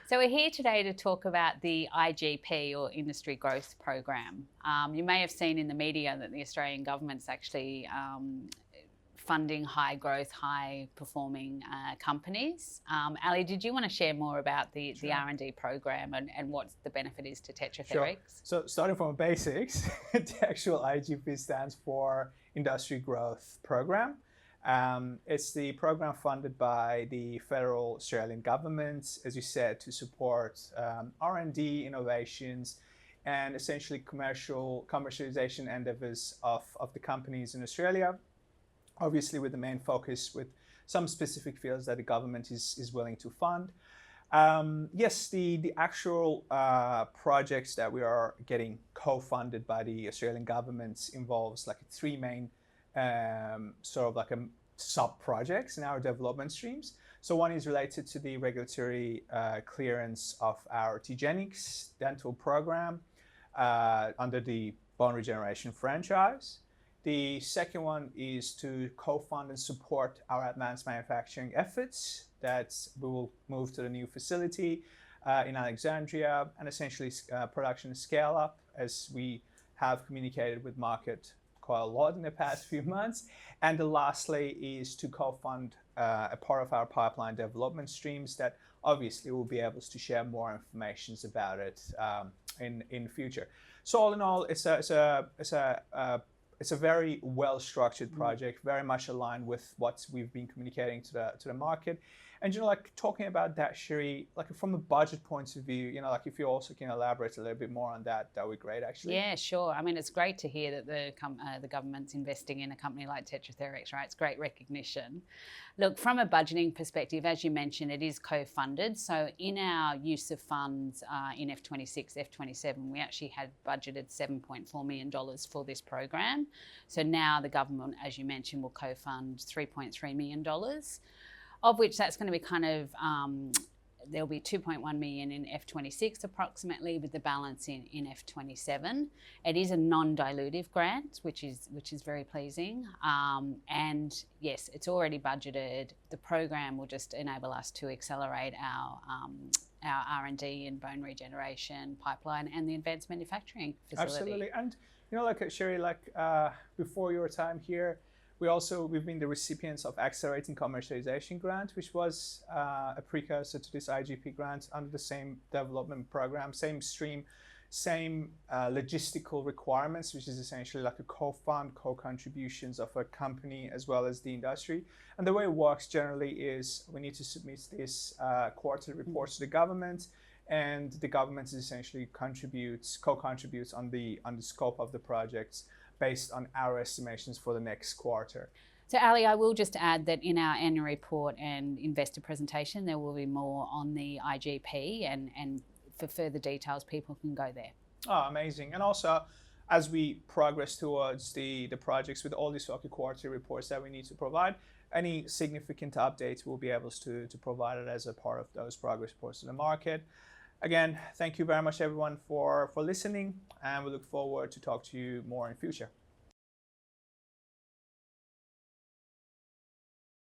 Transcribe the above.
So we're here today to talk about the IGP, or Industry Growth Program. You may have seen in the media that the Australian government's actually funding high growth, high performing companies. Ali, did you want to share more about the R&D program and what the benefit is to Tetratherix? Sure. So starting from the basics, the actual IGP stands for Industry Growth Program. It's the program funded by the federal Australian government, as you said, to support R&D, innovations, and essentially commercialization endeavors of the companies in Australia. Obviously, with the main focus with some specific fields that the government is willing to fund. Yes, the actual projects that we are getting co-funded by the Australian government involves like three main sort of like sub-projects in our development streams. So one is related to the regulatory clearance of our Tetratherix dental program under the bone regeneration franchise. The second one is to co-fund and support our advanced manufacturing efforts that we will move to the new facility in Alexandria and essentially production scale up, as we have communicated with market quite a lot in the past few months. And lastly is to co-fund a part of our pipeline development streams that obviously we'll be able to share more information about it in the future. So all in all, it's a very well-structured project, very much aligned with what we've been communicating to the market. And, you know, like talking about that, Cherie, like from a budget point of view, you know, like if you also can elaborate a little bit more on that, that would be great, actually. Yeah, sure. I mean, it's great to hear that the government's investing in a company like Tetratherix, right? It's great recognition. Look, from a budgeting perspective, as you mentioned, it is co-funded. So in our use of funds in F26, F27, we actually had budgeted $7.4 million for this program. So now the government, as you mentioned, will co-fund $3.3 million. Of which that's going to be kind of, there'll be 2.1 million in F26 approximately, with the balance in F27. It is a non-dilutive grant, which is very pleasing. And yes, it's already budgeted. The program will just enable us to accelerate our R&D and bone regeneration pipeline and the advanced manufacturing facility. Absolutely. And you know, like Cherie, like before your time here, we've been the recipients of Accelerating Commercialization Grant, which was a precursor to this IGP grant under the same development program, same stream, same logistical requirements, which is essentially like a co-fund, co-contributions of a company as well as the industry. And the way it works generally is we need to submit this quarterly reports to the government, and the government essentially co-contributes on the scope of the projects, based on our estimations for the next quarter. So Ali, I will just add that in our annual report and investor presentation, there will be more on the IGP, and for further details, people can go there. Oh, amazing. And also, as we progress towards the projects with all these quarterly reports that we need to provide, any significant updates we'll be able to provide it as a part of those progress reports to the market. Again, thank you very much everyone for listening, and we look forward to talk to you more in future.